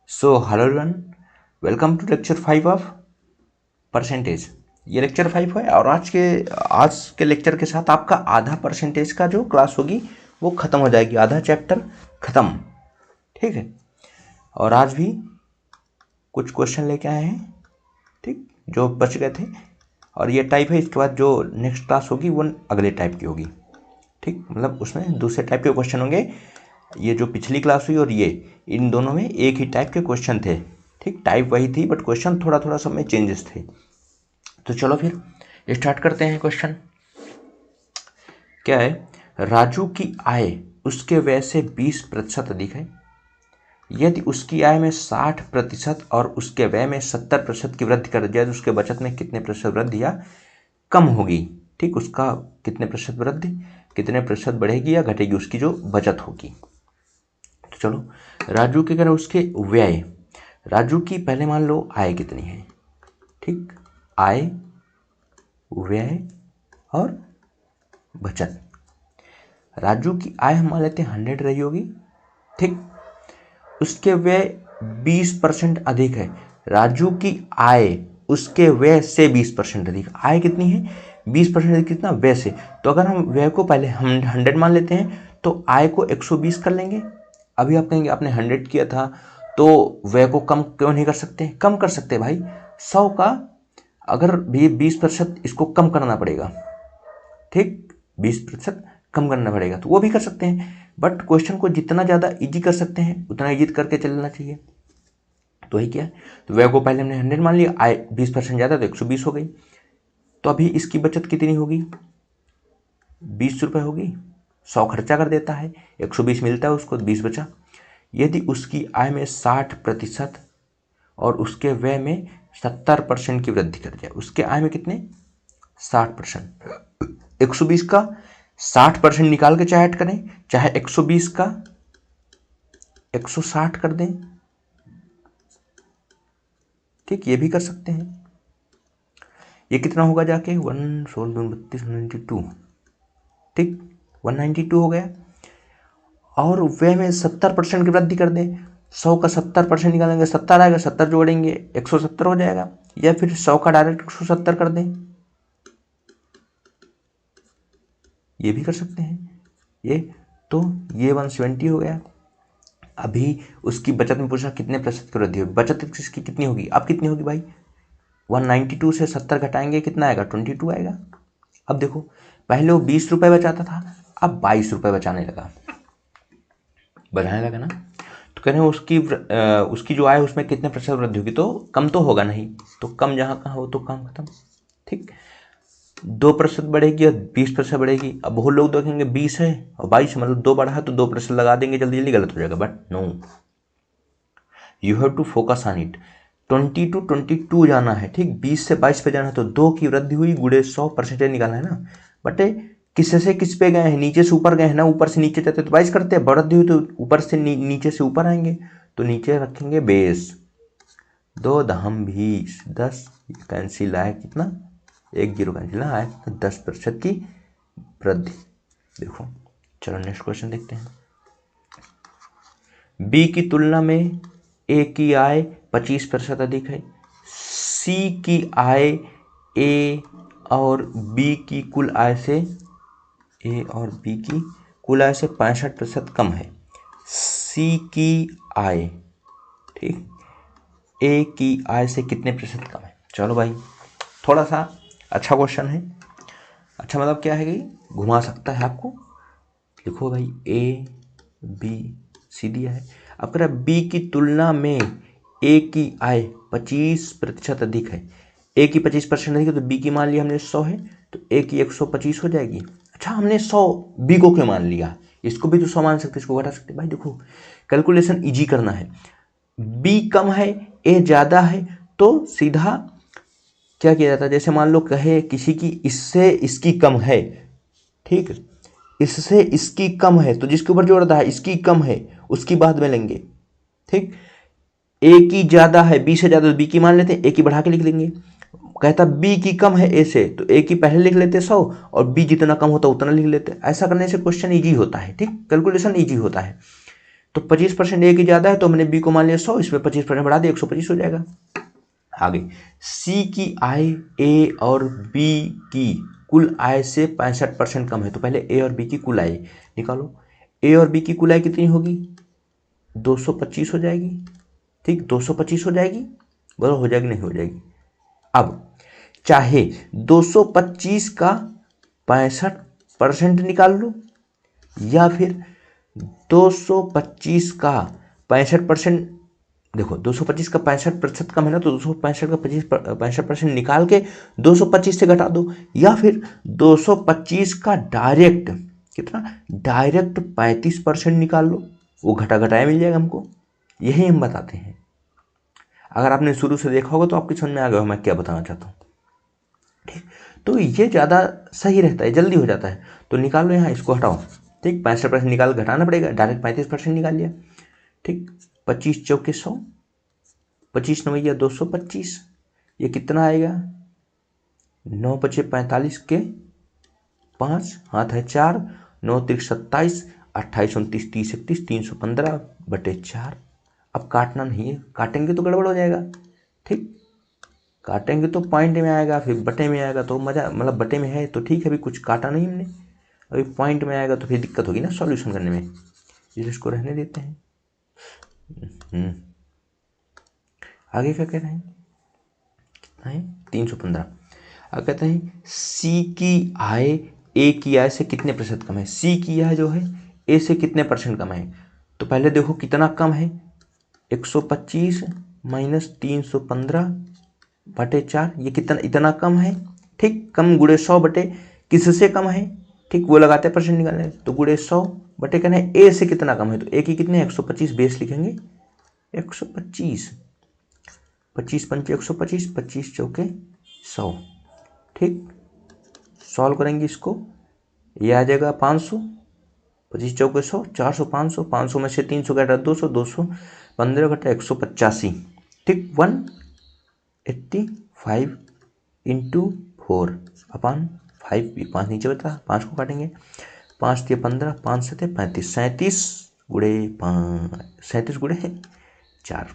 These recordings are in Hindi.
So hello everyone, welcome to lecture 5 of percentage. ये लेक्चर 5 है और आज के लेक्चर के साथ आपका आधा परसेंटेज का जो क्लास होगी वो ख़त्म हो जाएगी, आधा चैप्टर ख़त्म। ठीक है, और आज भी कुछ क्वेश्चन लेके आए हैं, ठीक, जो बच गए थे। और ये टाइप है, इसके बाद जो नेक्स्ट क्लास होगी वो अगले टाइप की होगी। ठीक, मतलब उसमें दूसरे टाइप के क्वेश्चन होंगे। ये जो पिछली क्लास हुई और ये, इन दोनों में एक ही टाइप के क्वेश्चन थे। ठीक, टाइप वही थी बट क्वेश्चन थोड़ा थोड़ा सब में चेंजेस थे। तो चलो फिर स्टार्ट करते हैं। क्वेश्चन क्या है? राजू की आय उसके व्यय से 20% अधिक है। यदि उसकी आय में 60% और उसके व्यय में 70% की वृद्धि कर दिया तो उसके बचत में कितने प्रतिशत वृद्धि या कम होगी? ठीक, उसका कितने प्रतिशत वृद्धि, कितने प्रतिशत बढ़ेगी या घटेगी उसकी जो बचत होगी। तो चलो, राजू के अगर उसके व्यय, राजू की पहले मान लो आय कितनी है। ठीक, आय, व्यय और बचत। राजू की आय हम मान लेते हैं 100 रही होगी। ठीक, उसके व्यय 20% अधिक है। राजू की आय उसके व्यय से 20% अधिक। आय कितनी है? 20% अधिक। कितना? व्यय से। तो अगर हम व्यय को पहले हम 100 मान लेते हैं तो आय को 120 कर लेंगे। अभी आप कहेंगे आपने 100 किया था तो व्यय को कम क्यों नहीं कर सकते? कम कर सकते भाई। 100 का अगर भी 20% इसको कम करना पड़ेगा। ठीक, 20% कम करना पड़ेगा तो वो भी कर सकते हैं। बट क्वेश्चन को जितना ज़्यादा इजी कर सकते हैं उतना इजी करके चलना चाहिए। तो वही क्या है, तो व्यय को पहले हमने 100 मान लिया, आय 20% ज़्यादा तो 120 हो गई। तो अभी इसकी बचत कितनी होगी? 20 रुपये होगी। 100 खर्चा कर देता है, 120 मिलता है उसको, 20 बचा। यदि उसकी आय में 60% और उसके व्यय में 70% की वृद्धि कर दिया, उसके आय में कितने? 60%। 120 का 60% निकाल के चाहे ऐड करें, चाहे 120 का 160 कर दें। ठीक, ये भी कर सकते हैं। ये कितना होगा जाके? 116 ठीक, 192 हो गया। और व्यय में 70% की वृद्धि कर दें। 100 का 70% निकालेंगे, 70 आएगा, 70 जोड़ेंगे 170 हो जाएगा। या फिर 100 का डायरेक्ट 170 कर दें, ये भी कर सकते हैं। ये तो ये 170 हो गया। अभी उसकी बचत में पूछा कितने प्रतिशत की वृद्धि होगी। बचत इसकी कितनी होगी? अब कितनी होगी भाई? 192 से 70 घटाएंगे, कितना आएगा? 22 आएगा। अब देखो, पहले वो 20 रुपये बचाता था, अब 22 रुपये बचाने लगा, बढ़ाने लगा ना। तो कह रहे हैं उसकी जो आय उसमें कितने प्रतिशत वृद्धि होगी? तो कम तो होगा नहीं, तो कम जहाँ कहाँ हो तो काम खत्म। ठीक, 2% बढ़ेगी और 20% बढ़ेगी। अब बहुत लोग देखेंगे 20 है और 22 मतलब 2 बढ़ा है तो 2% लगा देंगे जल्दी जल्दी, गलत हो जाएगा। But no, you have to focus on it. 20 to 22 जाना है। ठीक, 20 से 22 पे जाना है तो 2 की वृद्धि हुई गुड़े 100 परसेंटेज निकालना है ना। बट किससे से किस पे गए हैं? नीचे से ऊपर गए हैं ना। ऊपर से नीचे जाते तो 22 करते हैं, वृद्धि हुई तो ऊपर से नीचे से ऊपर आएंगे। तो नीचे रखेंगे बेस, 2 दहम 20, 10 कैंसिल आए, कितना? 1 0 कैंसिल आए, 10% की वृद्धि। देखो, चलो नेक्स्ट क्वेश्चन देखते हैं। बी की तुलना में ए की आय 25% अधिक है। सी की आय ए और बी की कुल आय से, ए और बी की कुल आय से 65% कम है। सी की आय, ठीक, ए की आय से कितने प्रतिशत कम है? चलो भाई, थोड़ा सा अच्छा क्वेश्चन है। अच्छा मतलब क्या है कि घुमा सकता है आपको। लिखो भाई, ए बी सी दिया है। अब कह रहा है बी की तुलना में ए की आय 25% अधिक है। ए की 25% अधिक है तो बी की मान लिया हमने 100 है तो ए की 125 हो जाएगी। अच्छा, हमने 100 बी को क्यों मान लिया? इसको भी तो 100 मान सकते, इसको घटा सकते। भाई देखो, कैलकुलेशन इजी करना है। बी कम है, ए ज़्यादा है, तो सीधा क्या किया जाता है? जैसे मान लो कहे किसी की इससे इसकी कम है, ठीक, इससे इसकी कम है तो जिसके ऊपर जोड़ रहा है इसकी कम है उसकी बाद में लेंगे। ठीक, ए की ज्यादा है, बी से ज्यादा तो बी की मान लेते हैं, ए की बढ़ा के लिख लेंगे। कहता बी की कम है ए से तो ए की पहले लिख लेते 100 और बी जितना कम होता उतना लिख लेते। ऐसा करने से क्वेश्चन इजी होता है। ठीक, कैलकुलेशन इजी होता है। तो 25% ए की ज़्यादा है तो हमने बी को मान लिया 100, इसमें 25% बढ़ा दिया 125 हो जाएगा। आगे सी की आय ए और बी की कुल आय से 65% कम है, तो पहले ए और बी की कुल आय निकालो। ए और बी की कुल आय कितनी होगी? 225 हो जाएगी। ठीक, 225 हो जाएगी, बोलो हो जाएगी नहीं हो जाएगी। अब चाहे 225 का 65% निकाल लो या फिर 225 का 65%, देखो 225 का 65% कम है ना, तो 265 का 65% निकाल के 225 से घटा दो, या फिर 225 का डायरेक्ट कितना, डायरेक्ट 35% निकाल लो, वो घटा घटाया मिल जाएगा हमको। यही हम बताते हैं। अगर आपने शुरू से देखा होगा तो आपकी समझ में आ गया मैं क्या बताना चाहता हूँ। ठीक, तो ये ज़्यादा सही रहता है, जल्दी हो जाता है। तो निकाल लो यहाँ, इसको हटाओ। ठीक, 65% निकाल घटाना पड़ेगा, डायरेक्ट 35% निकाल लिया। ठीक, 25 चौके 100, 25 नवैया 225, ये कितना आएगा? 9 बचे 45 के 5, हाथ है 4, 9 त्रिक 27, 28 29 30 31, 315/4। अब काटना नहीं है, काटेंगे तो गड़बड़ हो जाएगा। ठीक, काटेंगे तो पॉइंट में आएगा, फिर बटे में आएगा तो मज़ा, मतलब बटे में है तो ठीक है, अभी कुछ काटा नहीं हमने, अभी पॉइंट में आएगा तो फिर दिक्कत होगी ना सॉल्यूशन करने में, इसलिए इसको रहने देते हैं। आगे क्या कह रहे हैं? कितना है? 315। अब कहते हैं सी की आय ए की आय से कितने प्रतिशत कम है। सी की आय जो है ए से कितने % कम है, तो पहले देखो कितना कम है, 125 माइनस 315/4, ये कितना, इतना कम है। ठीक, कम गुणे 100 बटे किससे कम है, ठीक, वो लगाते हैं % निकालने, तो गुणे 100 बटे कहना है ए से कितना कम है, तो ए की कितने 125 बेस लिखेंगे 125, 25 पंचे 125, 25 चौके 100। ठीक, सॉल्व करेंगे इसको, ये आ जाएगा 500, 25 चौके 100, 400 500, 500 में से 300 घटा 200, 215 घटा 185। ठीक, 185 इंटू 4/5, 5 नीचे बता, 5 को काटेंगे, 5 × 15, 5 × 7 35, 37 गुणे 5, 37 गुणे 4।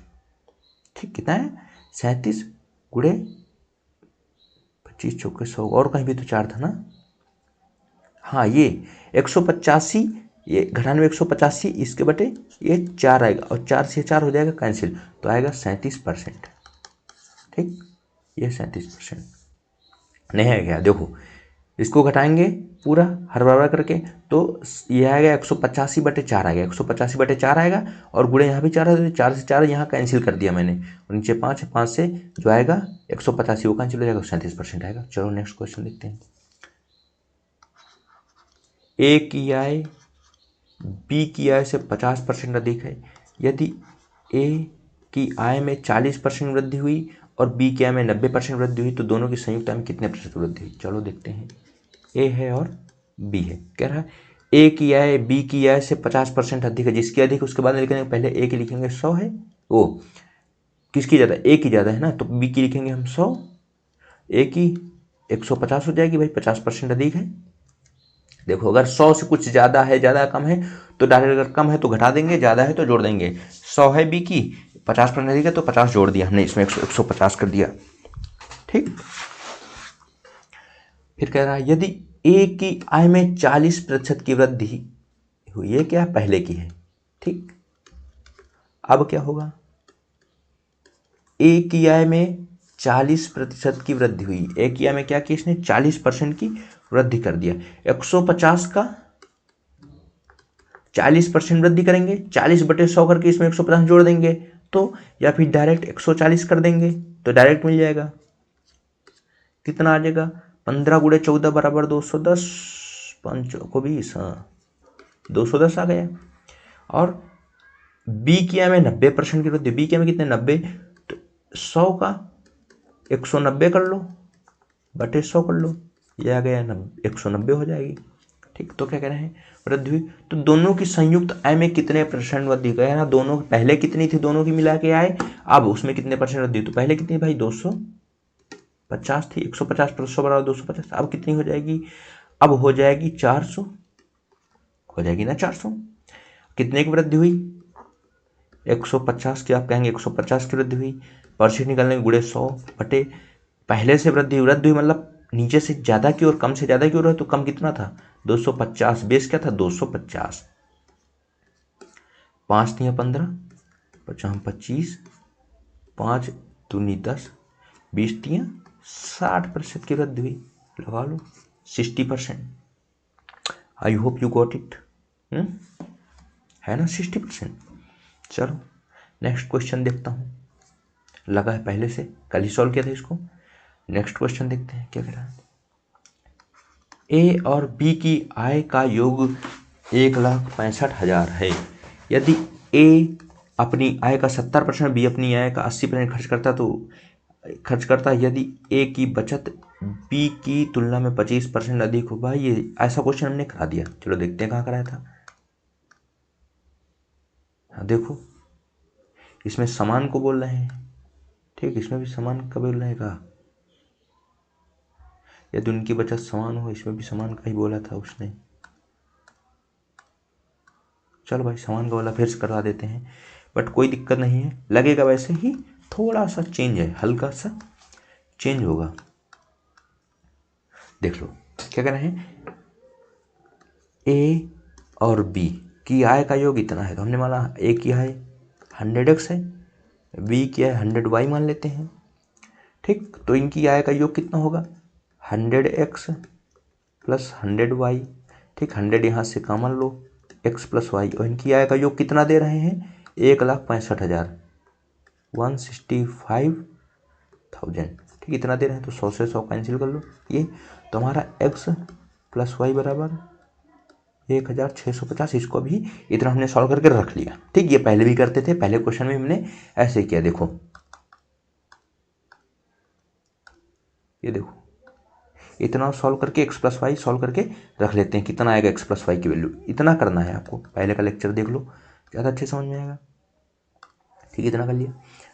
ठीक, कितना है 37 गुणे 25 चौके 100, और कहीं भी तो 4 था ना, हाँ ये 185, ये 98 185, इसके बटे ये 4 आएगा, और 4 से 4 हो जाएगा कैंसिल, तो आएगा 37%। ठीक, ये 37% नहीं है क्या, देखो इसको घटाएंगे पूरा हर बराबर करके, तो ये आएगा 185/4 आएगा, 185/4 आएगा, और गुणे यहाँ भी 4 है, तो 4 से 4 यहाँ कैंसिल कर दिया मैंने, और नीचे 5 है, 5 से जो आएगा 185 वो कैंसिल हो जाएगा, 37% आएगा। चलो नेक्स्ट क्वेश्चन देखते हैं। ए की आय बी की आय से 50% अधिक है। यदि ए की आय में 40% वृद्धि हुई और बी की आय में 90% वृद्धि हुई, तो दोनों की संयुक्त आय में कितने प्रतिशत वृद्धि हुई? चलो देखते हैं। ए है और बी है, कह रहा है ए की आय बी की आय से 50% अधिक है। जिसकी अधिक उसके बाद लिखेंगे, पहले ए की लिखेंगे 100 है, वो किसकी ज़्यादा, ए की ज़्यादा है ना, तो बी की लिखेंगे हम 100, ए की 150 हो जाएगी भाई, 50% अधिक है। देखो अगर 100 से कुछ ज़्यादा है, ज़्यादा कम है तो डायरेक्ट, अगर कम है तो घटा देंगे, ज़्यादा है तो जोड़ देंगे। 100 है बी की, 50% अधिक है तो 50 जोड़ दिया हमने, इसमें 150 कर दिया। ठीक, फिर कह रहा है यदि ए की आय में 40% की वृद्धि हुई, ये क्या पहले की है। ठीक, अब क्या होगा, ए की आय में 40% की वृद्धि हुई, ए की आय में क्या किया इसने 40% की वृद्धि कर दिया। 150 का 40% वृद्धि करेंगे, 40/100 करके इसमें 150 जोड़ देंगे, तो या फिर डायरेक्ट 140 कर देंगे तो डायरेक्ट मिल जाएगा। कितना आ जाएगा, 15 × 14 बराबर 210, 5 को 20, हाँ 210 आ गया। और बी की आय में 90% की वृद्धि, बी की आय में कितने 90, तो 100 का 190 कर लो बटे 100 कर लो, ये आ गया 190 हो जाएगी। ठीक, तो क्या कह रहे हैं वृद्धि हुई, तो दोनों की संयुक्त आय में कितने % वृद्धि गया ना, दोनों पहले कितनी थी, दोनों की मिला के आय, अब उसमें कितने % वृद्धि, तो पहले कितनी भाई 250 थी, 150 + 100 बराबर 250, अब कितनी हो जाएगी, अब हो जाएगी 400, हो जाएगी ना 400। कितने की वृद्धि हुई, 150 की आप कहेंगे 150 की वृद्धि हुई, परसेंट निकालने के गुणे 100 बटे पहले से वृद्धि हुई मतलब नीचे से ज़्यादा की और कम से ज़्यादा की ओर है, तो कम कितना था 250, बेस क्या था 250, 5 दिया 15, 50 25, 5 दूनी 10, 20 दिया 60% की वृद्धि हुई, लगा लो 60%। I hope you got it, है ना 60%। चलो नेक्स्ट क्वेश्चन देखता हूँ, लगा है पहले से, कल ही सॉल्व किया था इसको। नेक्स्ट क्वेश्चन देखते हैं क्या कह रहा है। ए और बी की आय का योग 1,65,000 है। यदि ए अपनी आय का 70%, बी अपनी आय का 80% खर्च करता है, यदि ए की बचत बी की तुलना में 25% अधिक हो। भाई ये ऐसा क्वेश्चन हमने करा दिया, चलो देखते हैं कहाँ कराया था। हाँ देखो, इसमें समान को बोल रहे हैं, ठीक, इसमें भी समान का बोल रहे हैं कहा, यदि उनकी बचत समान हो, इसमें भी समान का ही बोला था उसने। चलो भाई समान का वाला फिर से करवा देते हैं, बट कोई दिक्कत नहीं है, लगेगा वैसे ही, थोड़ा सा चेंज है, हल्का सा चेंज होगा। देख लो क्या कह रहे हैं, ए और बी की आय का योग इतना है, तो हमने माना ए की आय 100x है, बी की आय 100y मान लेते हैं, ठीक। तो इनकी आय का योग कितना होगा 100x प्लस 100y, ठीक। 100 यहाँ से कॉमन लो, x प्लस वाई, और इनकी आय का योग कितना दे रहे हैं 1,65,000, 165,000, ठीक, इतना दे रहे हैं। तो 100 से 100 कैंसिल कर लो ये, तो हमारा x प्लस वाई बराबर 1,650। इसको भी इतना हमने सॉल्व करके रख लिया, ठीक। ये पहले भी करते थे, पहले क्वेश्चन में हमने ऐसे किया, देखो ये देखो, इतना सॉल्व करके x प्लस वाई सॉल्व करके रख लेते हैं, कितना आएगा x प्लस वाई की वैल्यू, इतना करना है आपको, पहले का लेक्चर देख लो ज़्यादा अच्छे समझ में आएगा, ठीक। इतना कर लिया।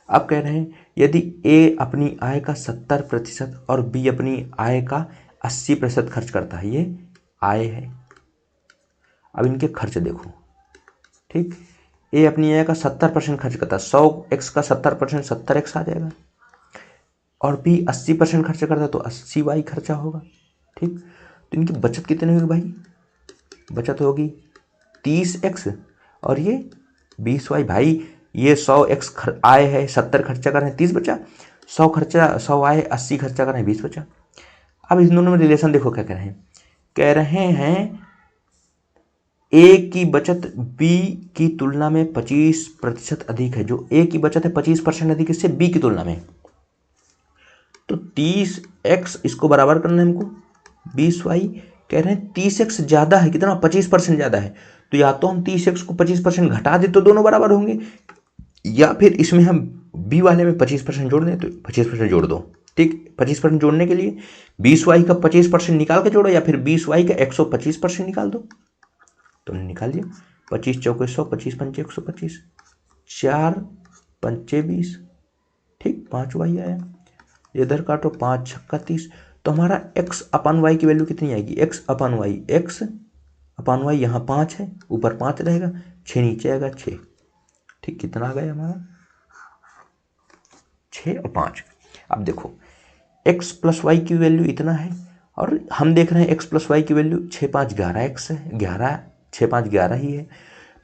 अब कह रहे हैं यदि ए अपनी आय का 70% और बी अपनी आय का 80% खर्च करता है, ये आय है। अब इनके खर्च देखो, ठीक। ए अपनी आय का 70% खर्च करता है, 100x का 70% 70x आ जाएगा, और बी 80% खर्च करता है तो 80y खर्चा होगा, ठीक। तो इनकी बचत कितनी होगी भाई, बचत होगी 30x और ये 20y। भाई ये 100x आय है, 70 खर्चा कर रहे हैं, 30 बचा, 100 आय 80 खर्चा कर रहे हैं, 20 बचा। अब इन दोनों में रिलेशन देखो क्या कह रहे हैं ए की बचत बी की तुलना में 25% अधिक है। जो ए की बचत है 25% अधिक इससे बी की तुलना में, तो 30x इसको बराबर करना है हमको 20y। कह रहे हैं 30x ज़्यादा है, कितना 25% ज़्यादा है, तो या तो हम 30x को 25% घटा दे तो दोनों बराबर होंगे, या फिर इसमें हम बी वाले में 25% जोड़ दें तो 25% जोड़ दो, ठीक। 25% जोड़ने के लिए 20y का 25% निकाल के जोड़ो, या फिर 20y का 125% निकाल दो, तो निकाल दिया। 25 चौके 100, 25 पंचे 125, 4 पंचे 20, ठीक। 5y आया, इधर काटो 5 छक्का 30, तो हमारा x अपन y की वैल्यू कितनी आएगी, x अपन y यहाँ 5 है, ऊपर 5 रहेगा, 6 नीचे आएगा 6, ठीक। कितना आ गया हमारा 6 और 5। अब देखो x प्लस वाई की वैल्यू इतना है, और हम देख रहे हैं x प्लस वाई की वैल्यू 6 5 11x है, 11 6 5 11 ही है,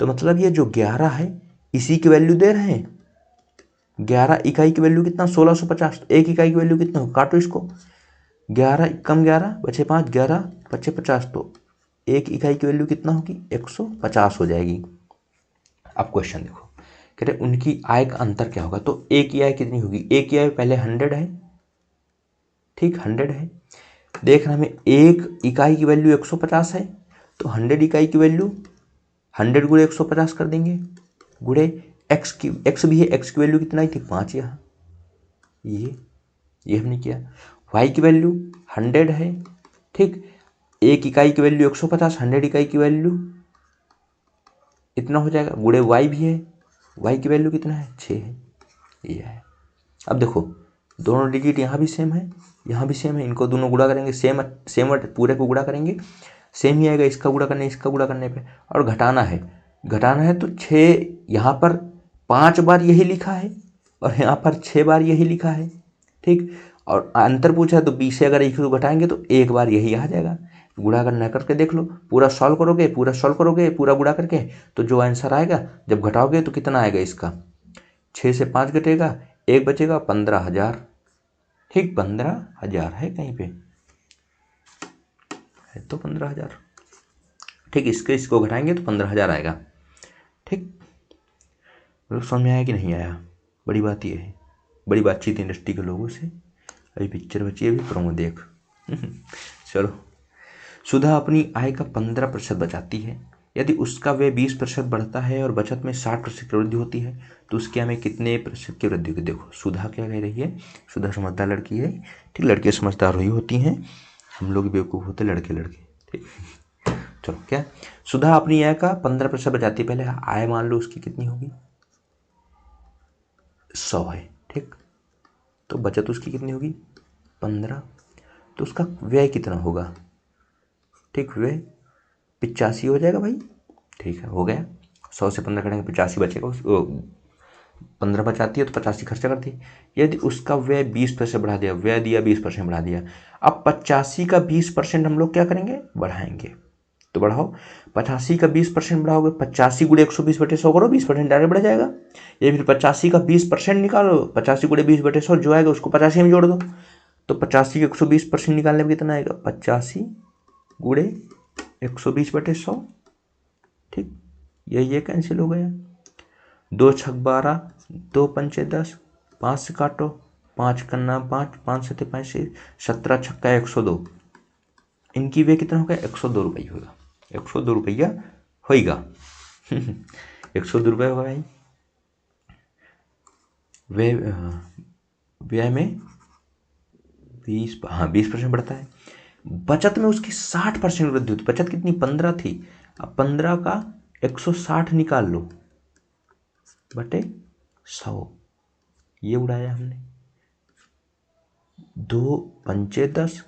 तो मतलब ये जो 11 है इसी की वैल्यू दे रहे हैं। 11 इकाई की वैल्यू कितना 1650, तो एक इकाई की वैल्यू कितना हो, काटो इसको, 11 कम 11 बचे 5, 11 बचे 50, तो एक इकाई की वैल्यू कितना होगी 150 हो जाएगी। अब क्वेश्चन देखो, कह रहे उनकी आय का अंतर क्या होगा, तो ए की आय कितनी होगी, ए की आय पहले 100 है, ठीक 100 है, देख रहे हमें एक इकाई की वैल्यू 150 है, तो 100 इकाई की वैल्यू 100 गुणे 150 कर देंगे, गुणे एक्स भी है, एक्स की वैल्यू कितना ही थी 5 यहाँ, ये हमने किया। वाई की वैल्यू 100 है, ठीक, एक इकाई की वैल्यू 150, 100 इकाई की वैल्यू इतना हो जाएगा, गुणे वाई भी है, वाई की वैल्यू कितना है 6 है, ये है। अब देखो दोनों डिजिट यहाँ भी सेम है, यहाँ भी सेम है, इनको दोनों गुणा करेंगे, सेम पूरे को गुणा करेंगे, सेम ही आएगा, इसका गुणा करने पे, और घटाना है तो 6 यहाँ पर 5 बार यही लिखा है और यहाँ पर 6 बार यही लिखा है, ठीक। और अंतर पूछा है तो 20 से अगर 1 को घटाएंगे तो एक बार यही आ जाएगा। गुणा करना करके देख लो, पूरा सॉल्व करोगे, पूरा गुणा करके, तो जो आंसर आएगा जब घटाओगे तो कितना आएगा इसका, 6 से 5 घटेगा, 1 बचेगा, 15,000, ठीक। 15,000 है कहीं पे, है तो 15,000, ठीक। इसको घटाएंगे तो 15,000 आएगा, ठीक। समझ में आया कि नहीं आया? बड़ी बात ये है, बड़ी बातचीत इंडस्ट्री के लोगों से। अभी पिक्चर बची है, अभी प्रोमो देख। चलो, सुधा अपनी आय का 15% बचाती है। यदि उसका व्यय 20% बढ़ता है और बचत में 60% की वृद्धि होती है तो उसके आय में कितने प्रतिशत की वृद्धि होगी? देखो सुधा क्या कह रही है, सुधा समझदार लड़की है, ठीक। लड़के समझदार ही होती हैं, हम लोग बेवकूफ़ होते लड़के, ठीक। चलो, क्या सुधा अपनी आय का 15% बचाती है। पहले आय मान लो उसकी कितनी होगी, 100 है, ठीक। तो बचत उसकी कितनी होगी, 15। तो उसका व्यय कितना होगा, ठीक। व्यय 85 हो जाएगा भाई, ठीक है, हो गया। 100 से 15 करेंगे 85 बचेगा, 15 बचाती है तो 85 खर्चा करती है। यदि उसका व्यय 20% बढ़ा दिया, व्यय दिया 20% बढ़ा दिया, अब 85 का 20% हम लोग क्या करेंगे, बढ़ाएंगे। तो बढ़ाओ, 85 का 20% बढ़ाओगे, 85 गुणे 120/100 करो, 20% डायरेक्ट बढ़ जाएगा। या फिर 85 का 20% निकालो, 85 गुणे 20/100 जो आएगा उसको 85 में जोड़ दो, तो 85 का 120% निकालने में कितना आएगा, 85 गुणे 120/100, ठीक। ये कैंसिल हो गया। 2 छक 12, 2 पंचे 10, 5 से काटो, 5 कन्ना 5, 5 सत्ते 35, 17 छक्का 102। इनकी वे कितना होगा, 102 रुपये होगा, 102 रुपया होगा। 102 रुपये होगा भाई। व्यय में 20% बढ़ता है। बचत में उसकी 60% वृद्धि होती। बचत कितनी, 15 थी, अब 15 का 160 निकाल लो बटे 100, ये उड़ाया हमने। 2 पंचे 10,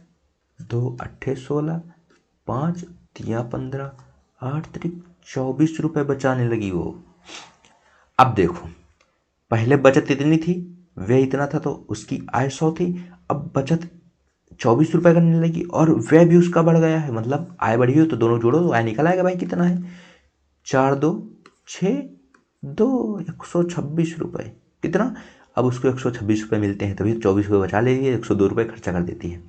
2 अट्ठे 16, 5 तिया 15, 8 त्रिक 24 रुपये बचाने लगी वो। अब देखो, पहले बचत इतनी थी, व्यय इतना था, तो उसकी आय 100 थी, अब बचत 24 रुपये करने लगी और व्यय भी उसका बढ़ गया है, मतलब आय बढ़ी हो तो दोनों जोड़ो तो आय निकल आएगा भाई, कितना है, 4 2 6 2 126 रुपये, कितना। अब उसको 126 रुपये मिलते हैं, तभी 24 रुपये बचा लेती है, 102 रुपये खर्चा कर देती है।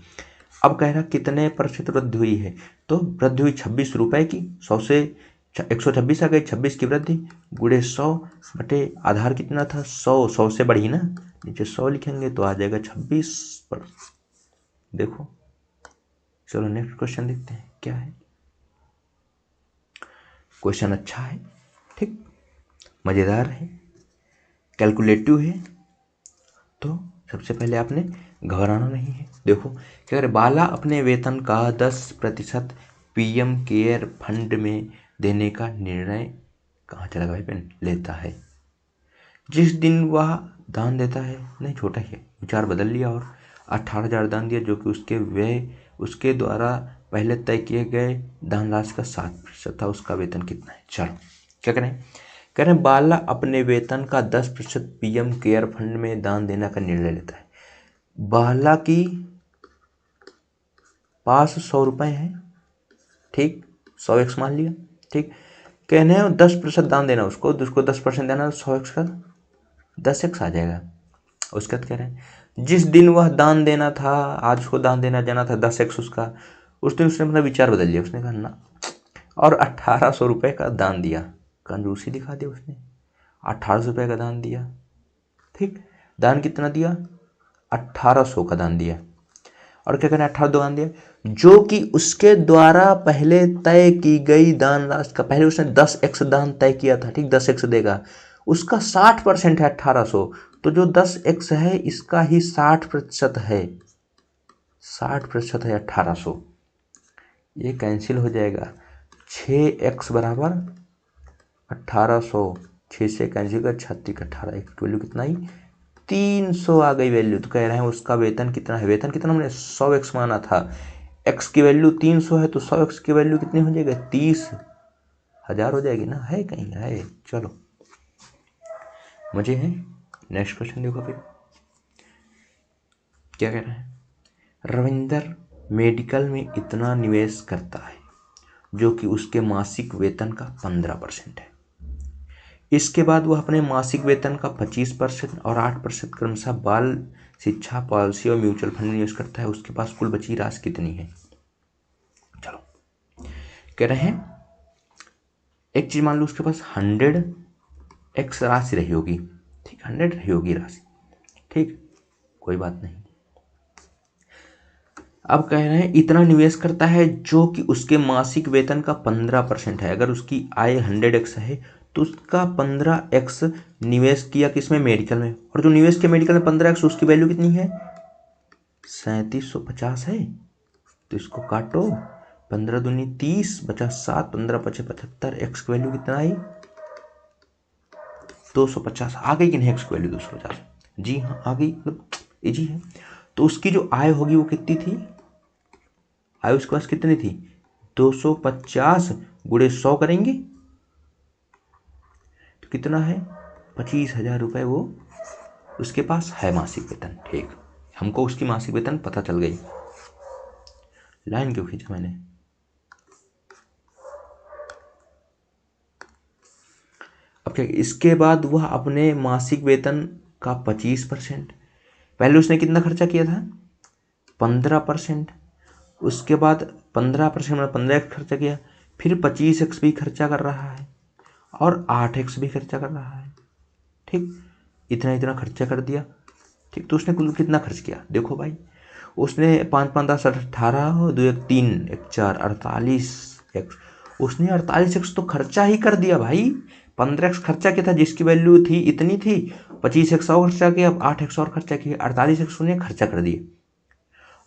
अब कह रहा कितने प्रतिशत वृद्धि हुई है, तो वृद्धि हुई 26 रुपये की, 100 से 126 आ गई, 26 की वृद्धि गुणे 100 बटे आधार कितना था, 100, 100 से बढ़ी ना, नीचे 100 लिखेंगे तो आ जाएगा 26 पर। देखो, चलो नेक्स्ट क्वेश्चन देखते हैं क्या है। क्वेश्चन अच्छा है, ठीक, मज़ेदार है, कैलकुलेटिव है। तो सबसे पहले आपने घबराना नहीं है। देखो क्या करे, बाला अपने वेतन का 10% पीएम केयर फंड में देने का निर्णय, कहाँ चला भाई पेन, लेता है। जिस दिन वह दान देता है, नहीं छोटा ही है, विचार बदल लिया और 18,000 दान दिया, जो कि उसके व्यय, उसके द्वारा पहले तय किए गए दान राशि का 7% था। उसका वेतन कितना है। चलो क्या करें, कह रहे हैं बाला अपने वेतन का 10% पीएम केयर फंड में दान देने का निर्णय लेता है। बाला की पास 100 रुपये हैं, ठीक, 100x मान लिया, ठीक। कहने हैं 10% दान देना उसको 10% देना, 100x का 10x आ जाएगा। उसके बाद कह रहे हैं जिस दिन वह दान देना था, आज उसको दान देना जाना था 10x उसका, उस दिन उसने अपना विचार बदल लिया, उसने कहा ना, और 1800 रुपये का दान दिया। कंजूसी दिखा दी उसने, 1800 रुपये का दान दिया, ठीक। दान कितना दिया, 1800 का दान दिया। और क्या करें, 18 दान दिया, जो कि उसके द्वारा पहले तय की गई दान राशि का, पहले उसने 10x दान तय किया था, ठीक, 10x देगा, उसका 60% है 1800, तो जो 10x है इसका ही 60% है, 60% है 1800, ये कैंसिल हो जाएगा। 6x बराबर 1800, 6 से कैंसिल कर, 36 18, एक वैल्यू कितना ही 300 आ गई वैल्यू। तो कह रहे हैं उसका वेतन कितना है, वेतन कितना हमने 100x माना था, x की वैल्यू 300 है, तो 100x की वैल्यू कितनी हो जाएगी, 30,000 हो जाएगी ना, है कहीं है। चलो मजे हैं। नेक्स्ट क्वेश्चन देखो फिर क्या कह रहा है। रविंदर मेडिकल में इतना निवेश करता है जो कि उसके मासिक वेतन का 15% है। इसके बाद वह अपने मासिक वेतन का 25% और 8% क्रमशः बाल शिक्षा पॉलिसी और म्यूचुअल फंड में निवेश करता है। उसके पास कुल बची राशि कितनी है। चलो कह रहे हैं एक चीज मान लो उसके पास 100x राशि रही होगी, ठीक, 100 रही होगी राशि, ठीक, कोई बात नहीं। अब कह रहे हैं इतना निवेश करता है जो कि उसके मासिक वेतन का 15% है। अगर उसकी आय 100x है तो उसका 15x निवेश किया किसमें, मेडिकल में। और जो निवेश किया मेडिकल में 15x, उसकी वैल्यू कितनी है, 3750 है। तो इसको काटो, 15 दूनी 30, बचा 7, 15 पचे 75, एक्स की वैल्यू कितना आई, 250। आ गई कि नहीं एक्स की वैल्यू 250? जी हाँ आ गई, मतलब इजी है। तो उसकी जो आय होगी वो कितनी थी, आय उसके पास कितनी थी, 250 गुणे 100 करेंगे तो कितना है, 25,000 रुपये वो उसके पास है मासिक वेतन। ठीक, हमको उसकी मासिक वेतन पता चल गई। लाइन क्यों खींचा मैंने, अब क्या, इसके बाद वह अपने मासिक वेतन का 25%, पहले उसने कितना खर्चा किया था, 15%, उसके बाद 15% में 15x खर्चा किया, फिर 25x भी खर्चा कर रहा है और 8x भी खर्चा कर रहा है। ठीक, इतना इतना खर्चा कर दिया। ठीक, तो उसने कुल कितना खर्च किया, देखो भाई, उसने 5 5 10 18 2 1 3 1 4 48x, उसने 48x तो खर्चा ही कर दिया भाई। 15x खर्चा किया था जिसकी वैल्यू थी इतनी थी, 25x और खर्चा किया, 8x और खर्चा किया, 48x उसने खर्चा कर दिए।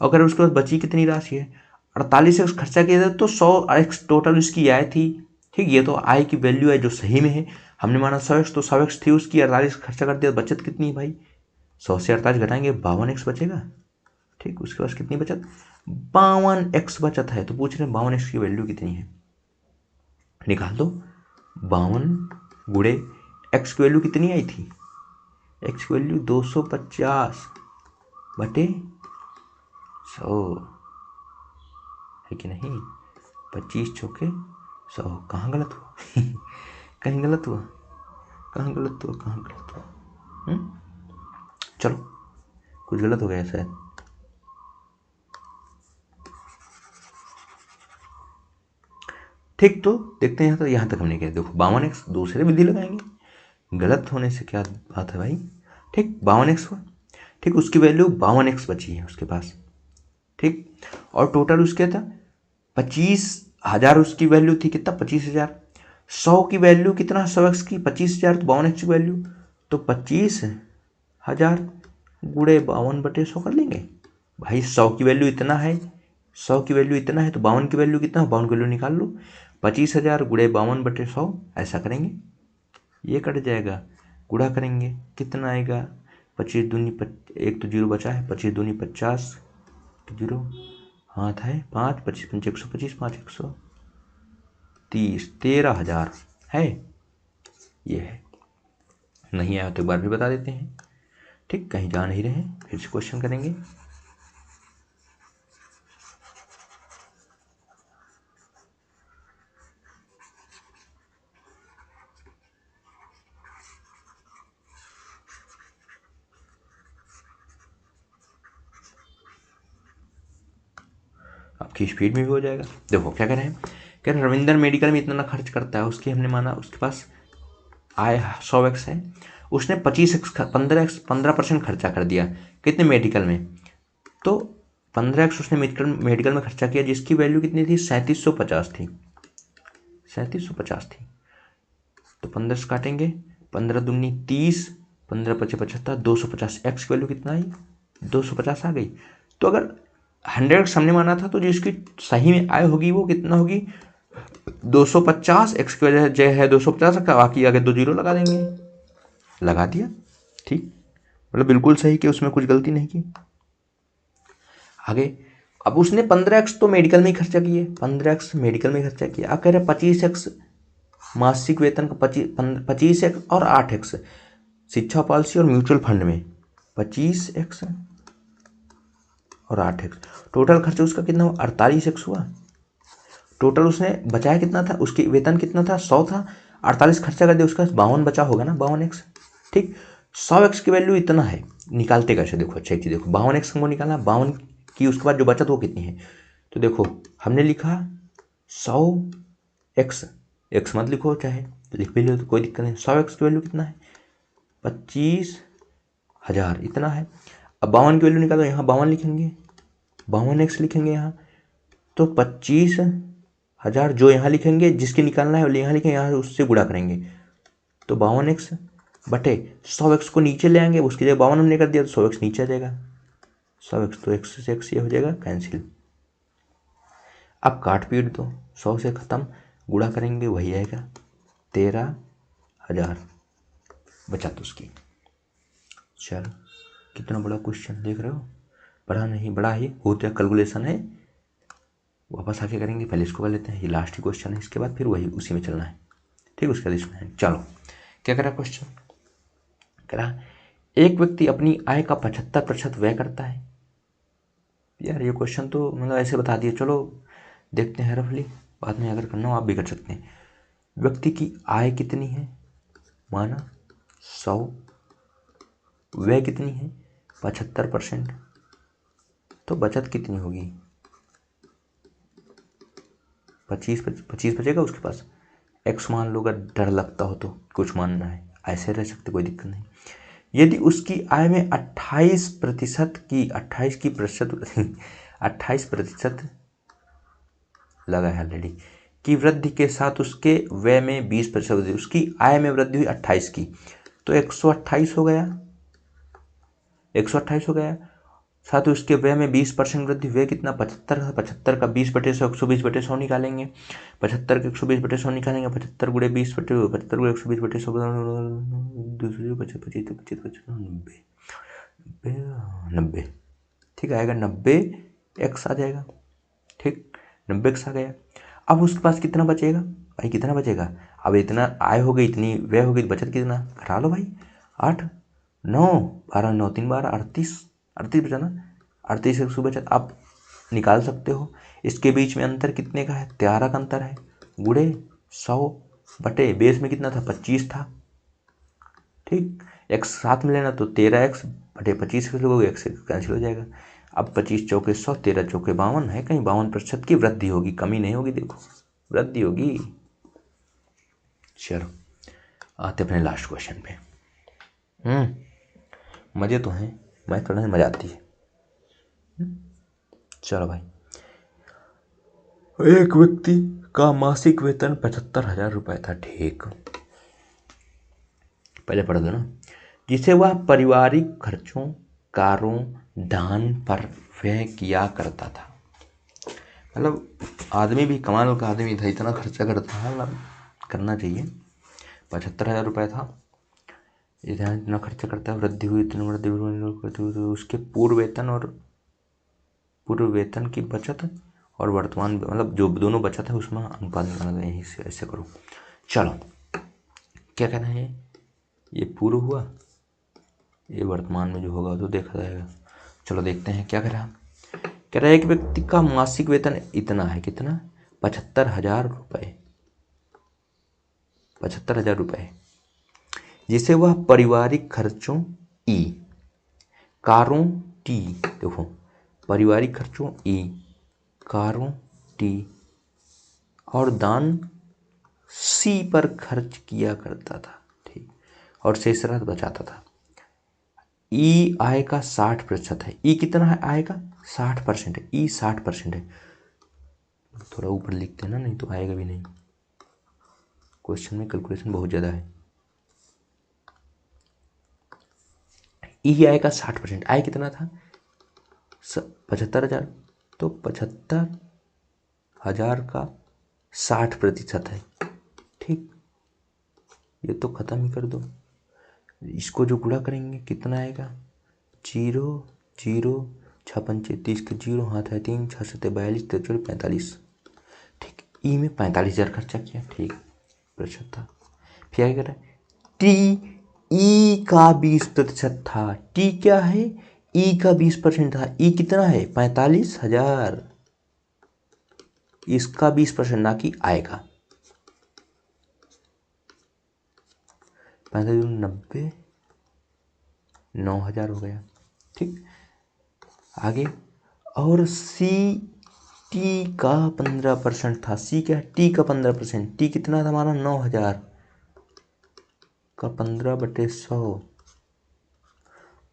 अगर उसके पास बची कितनी राशि है, 48x खर्चा किया था तो 100x टोटल उसकी आय थी। ठीक, ये तो आय की वैल्यू है जो सही में है, हमने माना 100x, तो 100x थी उसकी, 48 खर्चा कर दिया, बचत कितनी है भाई, 100 से 48 घटाएंगे 52x बचेगा। ठीक, उसके पास कितनी बचत, 52x बचत है। तो पूछ रहे हैं 52x की वैल्यू कितनी है, निकाल दो। 52 गुणे x की वैल्यू कितनी आई थी, x की वैल्यू 250 बटे 100 है कि नहीं, 25 चौके 100। कहाँ गलत हुआ कहीं गलत हुआ, कहाँ गलत हुआ, कहाँ गलत हुआ, चलो कुछ गलत हो गया शायद। ठीक, तो देखते हैं, यहाँ तक हमने किया। देखो 52x, दूसरे विधि लगाएंगे, गलत होने से क्या बात है भाई। ठीक, 52x हुआ। ठीक, उसकी वैल्यू 52x बची है उसके पास। ठीक, और टोटल उसके था 25,000, उसकी वैल्यू थी कितना, 25,000। 100 की वैल्यू कितना, 100x की 25,000, तो 52x की वैल्यू तो 25,000 गुणे 52/100 कर लेंगे भाई। 100 की वैल्यू इतना है, 100 की वैल्यू इतना है, तो 52 की वैल्यू कितना, 52 की वैल्यू निकाल लो, 25,000 गुणे 52/100, ऐसा करेंगे, ये कट जाएगा, गुणा करेंगे कितना आएगा, 25 दूनी 1 तो जीरो बचा है, 25 दूनी 50, जीरो हाथ है 5, 25 पंचे 125, 5 130, 13,000 है, ये है। नहीं आया तो एक बार भी बता देते हैं। ठीक, कहीं जा नहीं रहे, फिर से क्वेश्चन करेंगे। आपकी स्पीड में भी हो जाएगा। देखो क्या कह रहे हैं, कह रहे रविंदर मेडिकल में इतना खर्च करता है, उसकी हमने माना उसके पास आय 100x है, उसने 25x 15% खर्चा कर दिया कितने, मेडिकल में। तो 15x उसने मेडिकल में खर्चा किया जिसकी वैल्यू कितनी थी, 3750 थी, 3750 थी। तो 15 से काटेंगे, 15 दूनी 30, 15 पचे 75, 250, एक्स की वैल्यू कितना आई, 250 आ गई। तो अगर 100x हमने माना था तो जिसकी सही में आय होगी वो कितना होगी, 250, एक्स की वजह जय है 250 का, बाकी आगे 2 जीरो लगा देंगे, लगा दिया। ठीक, मतलब बिल्कुल सही कि उसमें कुछ गलती नहीं की। आगे, अब उसने 15x तो मेडिकल में ही खर्चा किए, 15x मेडिकल में खर्चा किया। अब कह रहे 25x मासिक वेतन का 25x और 8x, शिक्षा पॉलिसी और म्यूचुअल फंड में 25x और 8x। टोटल खर्च उसका कितना हुआ? 48x हुआ। टोटल उसने बचाया कितना था? उसकी वेतन कितना था? 100 था। 48 खर्चा कर दिया, उसका 52 बचा होगा ना, 52x। ठीक, 100x की वैल्यू इतना है। निकालते कैसे देखो, अच्छा एक चीज देखो, 52x हमको निकालना, 52 की उसके बाद जो बचत वो कितनी है? तो देखो हमने लिखा 100x, x मत लिखो, चाहे लिख भी लो तो कोई दिक्कत नहीं। 100x की वैल्यू कितना है? 25,000 इतना है। अब 52 की वैल्यू निकालो, यहाँ 52 लिखेंगे, 52x लिखेंगे यहाँ, तो 25,000 जो यहाँ लिखेंगे, जिसकी निकालना है वो यहाँ लिखेंगे, यहाँ उससे गुणा करेंगे, तो 52x बटे 100x को नीचे ले आएंगे, उसकी जगह 52 हमने कर दिया तो 100x नीचे आ जाएगा। 100x तो x से x ये हो जाएगा कैंसिल। अब काट पीट दो, 100 से ख़त्म, गुणा करेंगे वही आएगा 13,000 बचत उसकी। चलो कितना बड़ा क्वेश्चन देख रहे हो, बड़ा नहीं, बड़ा ही होता है, कैलकुलेशन है, वापस आके करेंगे। पहले इसको कर लेते हैं, ये लास्ट ही क्वेश्चन है, इसके बाद फिर वही उसी में चलना है। ठीक, उसके बाद इसमें है। चलो क्या करा क्वेश्चन, करा एक व्यक्ति अपनी आय का 75% व्यय करता है। यार ये क्वेश्चन तो मतलब ऐसे बता दिए, चलो देखते हैं रफली, बाद में अगर करना हो आप भी कर सकते हैं। व्यक्ति की आय कितनी है? माना 100, व्यय कितनी है? 75%, तो बचत कितनी होगी? 25 बचेगा उसके पास। एक्स मान लो, अगर डर लगता हो तो कुछ मानना है, ऐसे रह सकते, कोई दिक्कत नहीं। यदि उसकी आय में 28% की 28% लगा है ऑलरेडी की वृद्धि के साथ उसके व्यय में 20% वृद्धि, उसकी आय में वृद्धि हुई 28 की, तो 128 हो गया, 128 हो गया। साथ ही उसके व्यय में 20% वृद्धि, व्यय कितना? 75 75 का 20/100 120/100 निकालेंगे, 75 के 120/100 निकालेंगे, 75 गुणे 20/75 गुणे 120/100 90। ठीक आएगा, 90x आ जाएगा। ठीक, 90x आ गया। अब उसके पास कितना बचेगा भाई? कितना बचेगा? अब इतना आय हो गई, इतनी व्यय हो गई, बचत कितना? घटा लो भाई, 8 9 12 9 3 12 38 38 बचा ना, 38 एक सौ बचत आप निकाल सकते हो। इसके बीच में अंतर कितने का है? 13 का अंतर है, गुणे 100 बटे बेस में कितना था? 25 था। ठीक, एक्स साथ में लेना तो 13x बटे 25 लोगे, एक्स कैंसिल हो जाएगा। अब 25 चौके 100, 13 चौके 52 है, कहीं 52% की वृद्धि होगी, कमी नहीं होगी, देखो वृद्धि होगी। चलो आते अपने लास्ट क्वेश्चन पे। मजे तो हैं, मैथ पढ़ने में मजा आती है। चलो भाई, एक व्यक्ति का मासिक वेतन 75,000 रुपये था। ठीक, पहले पढ़ दो ना। जिसे वह पारिवारिक खर्चों, कारों, दान पर व्यय किया करता था। मतलब आदमी भी कमाल का आदमी था, इतना खर्चा करता है, मतलब करना चाहिए। 75,000 रुपये था, इतना खर्चा करता है, वृद्धि हुई, इतनी वृद्धि, उसके पूर्व वेतन की बचत और वर्तमान, मतलब जो दोनों बचत है उसमें अनुपात निकालना, यहीं से ऐसे करो। चलो क्या कहना है, ये पूर्व हुआ, ये वर्तमान में जो होगा तो देखा जाएगा। चलो देखते हैं क्या कह रहा है। एक व्यक्ति का मासिक वेतन इतना है, कितना? 75,000 रुपये, 75,000 रुपये, जिसे वह पारिवारिक खर्चों ई, कारों टी, देखो पारिवारिक खर्चों ई, कारों टी और दान सी पर खर्च किया करता था। ठीक, और शेष राशि बचाता था। ई आय का 60% है। ई कितना है आय का? 60% है। ई 60% है, थोड़ा ऊपर लिखते हैं ना, नहीं तो आएगा भी नहीं, क्वेश्चन में कैलकुलेशन बहुत ज़्यादा है। ई आय का 60%, आय कितना था? 75,000, तो 75,000 का 60% है। ठीक, ये तो ख़त्म ही कर दो, इसको जो गुणा करेंगे कितना आएगा? 0 0 6 पंचे 30 के 0 हाथ है 3 6 7 42 43 45। ठीक, ई में 45,000 खर्चा किया। ठीक, प्रतिशत था। फिर क्या कह रहा है? टी ई का 20% था, टी क्या है, ई का 20% था, ई कितना है 45,000, इसका 20% ना कि आय का। 45,90, 9,000 हो गया। ठीक, आगे। और सी टी का 15% था, सी क्या है, टी का 15%, टी कितना था हमारा 9,000 का 15/100,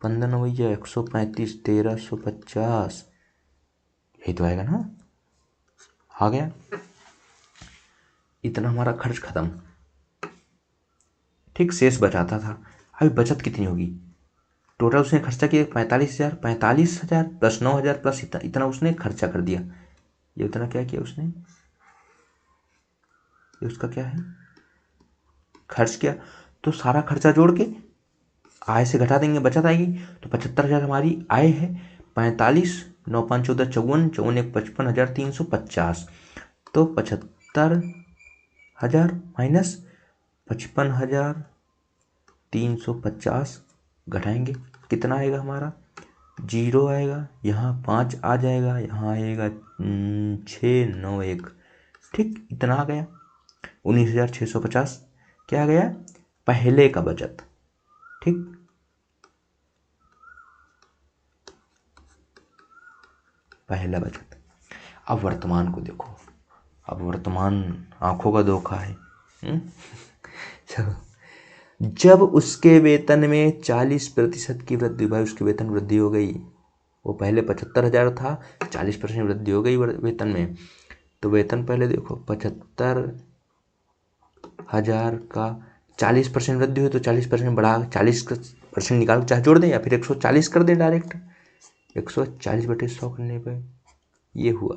15 9 135, 1,350, यही तो आएगा ना। आ गया, इतना हमारा खर्च खत्म। ठीक, शेष बचाता था। अभी बचत कितनी होगी, टोटल उसने खर्चा किया 45,000, 45,000 प्लस 9,000 प्लस इतना उसने खर्चा कर दिया। ये उतना क्या किया उसने, ये उसका क्या है, खर्च किया। तो सारा खर्चा जोड़ के आय से घटा देंगे, बचत आएगी। तो 75,000 हमारी आय है, 45, 9 5 14 54, 54 1 55,350। तो 75,000 माइनस 55,350 घटाएंगे, कितना आएगा हमारा, 0 आएगा, यहाँ 5 आ जाएगा, यहाँ आएगा 691। ठीक, इतना आ गया 19,650। क्या आ गया, पहले का बचत। ठीक, पहला बचत। अब वर्तमान को देखो, अब वर्तमान आंखों का धोखा है। चलो, जब उसके वेतन में 40% की वृद्धि, भाई उसकी वेतन वृद्धि हो गई, वो पहले 75,000 था, 40% वृद्धि हो गई वेतन में। तो वेतन पहले देखो 75,000 का 40% वृद्धि हुई, तो 40% बढ़ा, 40% निकाल चाहे जोड़ दें या फिर 140 कर दें डायरेक्ट, 140/100 करने पे ये हुआ।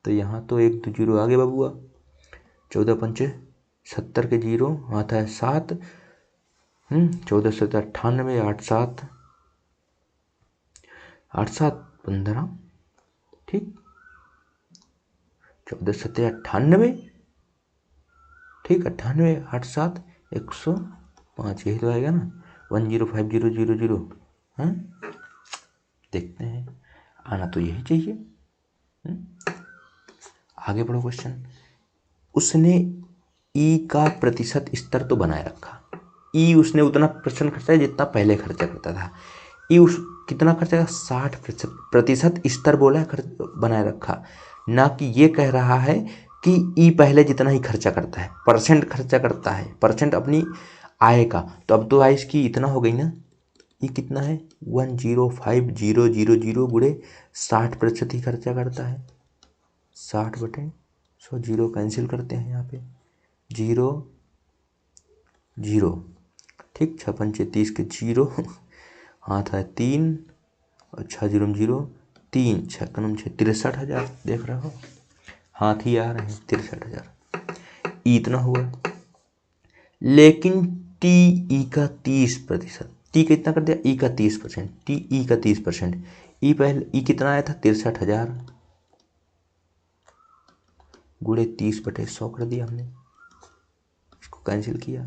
तो यहाँ तो 1 2 जीरो आगे बबुआ, 14 पंचे 70 के जीरो, आता है 7, 14 7 98, 8 7 8 7 15। ठीक, 14 7 98, ठीक, 98 8 7 105, यही तो आएगा ना, 105000। हाँ, देखते हैं, आना तो यही चाहिए। आगे बढ़ो क्वेश्चन। उसने ई का प्रतिशत स्तर तो बनाए रखा, ई उसने उतना प्रतिशत खर्चा जितना पहले खर्चा करता था। ई उस कितना खर्चा, 60% स्तर बोला है, बनाए रखा, ना कि ये कह रहा है कि ई पहले जितना ही खर्चा करता है, परसेंट खर्चा करता है, परसेंट अपनी आय का। तो अब तो आय इसकी इतना हो गई ना, ये कितना है 105,000 गुणे 60% ही खर्चा करता है, 60/100, जीरो कैंसिल करते हैं यहाँ पे, 0 0। ठीक, 6 पंचे 30 के जीरो, हाथ है 3 और 6 जीरो 0, 3 6 कनम 6, 63,000। देख रहे हो, हाथ ही आ रहे हैं, 63,000 इतना हुआ। लेकिन टी ई का 30%, टी का इतना कर दिया, ई का 30%, टी ई का 30%, ई पहले ई कितना आया था 63,000 गुणे 30/100 कर दिया हमने, इसको कैंसिल किया।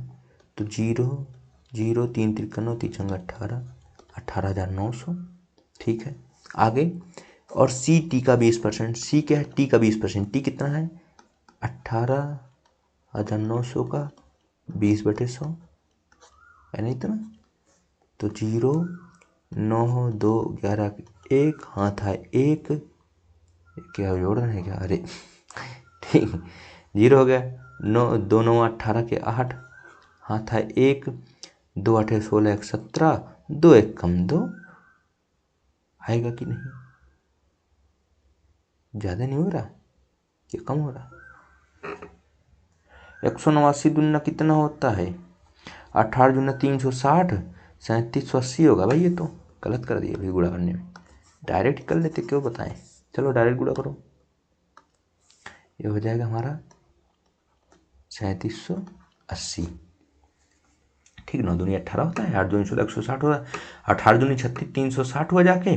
तो 0 0 3 53 3 18, 18,900। ठीक है, आगे। और सी टी का 20%, सी क्या है, टी का 20%, टी कितना है 18,900 का 20/100 है ना इतना। तो 0 9 2 11 1, हाथ है 1, क्या जोड़ रहे हैं क्या, अरे ठीक, 0 हो गया, 9 2 9 18 के 8, हाथ है 1, 2 8 16 1 17, 2 1 कम 2, आएगा कि नहीं, ज़्यादा नहीं हो रहा, ये कम हो रहा। 189 दूना कितना होता है, 18 दूना 360, 3780 होगा भाई। ये तो गलत कर दिया भाई गुणा करने में, डायरेक्ट कर लेते, क्यों बताएं। चलो डायरेक्ट गुणा करो, ये हो जाएगा हमारा 3780। ठीक, 9 दूनी 18 होता है, 8 दूनी 16 160 होता है, 18 दूनी 36 360 हुआ जाके।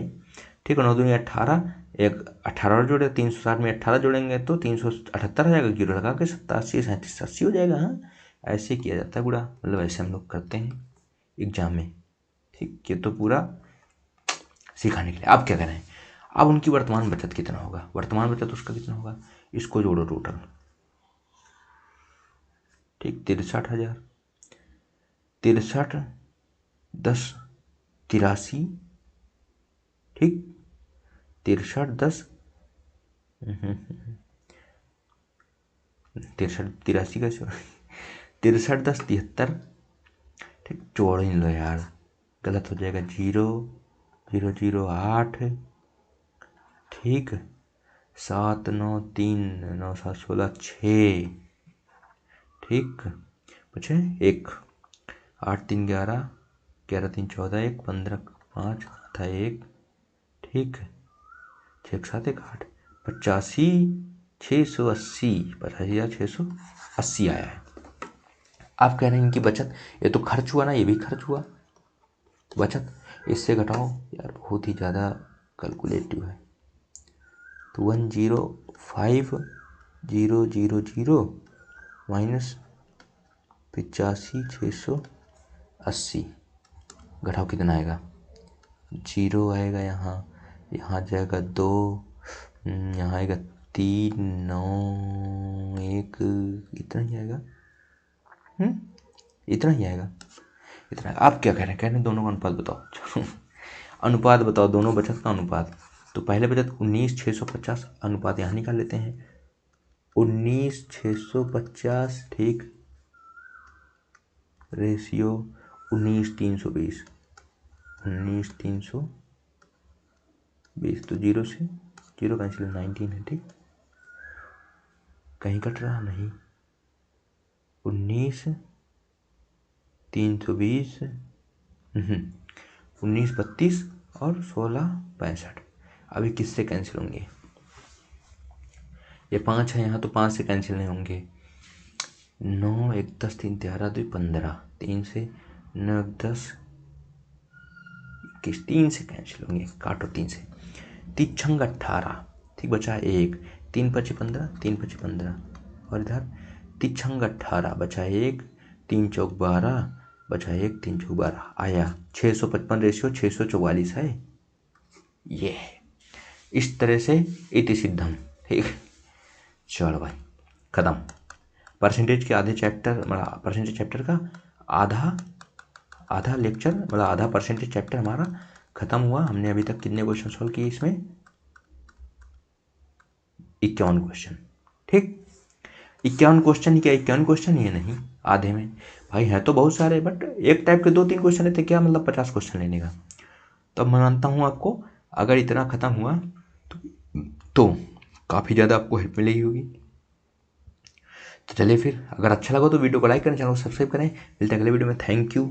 ठीक है, 9 दूनी 18, एक 18 और जोड़े, 360 में 18 जोड़ेंगे तो 378 हो जाएगा, जीरो लगा के 87 37 80 हो जाएगा। हाँ, ऐसे किया जाता है गुणा, मतलब ऐसे हम लोग करते हैं, एग्जाम में। ठीक, ये तो पूरा सिखाने के लिए। अब क्या करें, अब उनकी वर्तमान बचत कितना होगा, वर्तमान बचत उसका कितना होगा, इसको जोड़ो टोटल। ठीक, 63,000, 63 10 83, ठीक, 63 10 63 83 का 63 10 73, ठीक, जोड़ ही लो यार, गलत हो जाएगा, 0 0 0 8, ठीक, 7 9 3 9 7 16 6, ठीक, बचे 1, 8 3 11 11 3 14 1 15 5 था 1, ठीक, 6 7 1 8, 85,680, 85,680 आया है। आप कह रहे हैं इनकी बचत, ये तो खर्च हुआ ना, ये भी खर्च हुआ, बचत इससे घटाओ यार, बहुत ही ज़्यादा कैलकुलेटिव है। तो 105,000 माइनस 85,680, घटाओ कितना आएगा, 0 आएगा यहाँ, यहाँ जाएगा 2, यहाँ आएगा 3 9 1, इतना ही आएगा, इतना ही आएगा, इतना। आप क्या कह रहे हैं, कह रहे हैं दोनों का अनुपात बताओ। अनुपात बताओ दोनों बचत का अनुपात। तो पहले बचत 19,650, अनुपात यहाँ निकाल लेते हैं, 19,650, ठीक, रेशियो 19,320, 19,320, तो 0 से 0 कैंसिल, 19 है, ठीक, कहीं कट रहा नहीं, 19,320, 19 32 और 16 65, अभी किससे कैंसिल होंगे, ये 5 है यहाँ, तो 5 से कैंसिल नहीं होंगे, 9 1 10 3 11 2 15, 3 से 9 10 21, 3 से कैंसिल होंगे, काटो 3 से, 3 छंग 18, ठीक, बचा 1, 3 5 15, 3 5 15, और इधर 3 छंग 18, बचा 1, 3 चौक 12, बचा 1, 3 चौक 12, आया 655, रेशियो 644 है ये, इस तरह से इति सिद्धम, ठीक। चलो भाई, खत्म। परसेंटेज के आधे चैप्टर, मतलब परसेंटेज चैप्टर का आधा लेक्चर, मतलब आधा परसेंटेज चैप्टर हमारा खत्म हुआ। हमने अभी तक कितने क्वेश्चन सॉल्व किए इसमें, 51 क्वेश्चन, ठीक, 51 क्वेश्चन ही, क्या 51 क्वेश्चन ही है, नहीं आधे में भाई है तो बहुत सारे, बट एक टाइप के 2 3 क्वेश्चन रहते, क्या मतलब 50 क्वेश्चन लेने का। तो मैं मानता हूँ आपको अगर इतना खत्म हुआ तो काफ़ी ज़्यादा आपको हेल्प मिलेगी होगी। तो चलिए फिर, अगर अच्छा लगा तो वीडियो को लाइक करें, चैनल को सब्सक्राइब करें, मिलते हैं अगले वीडियो में, थैंक यू।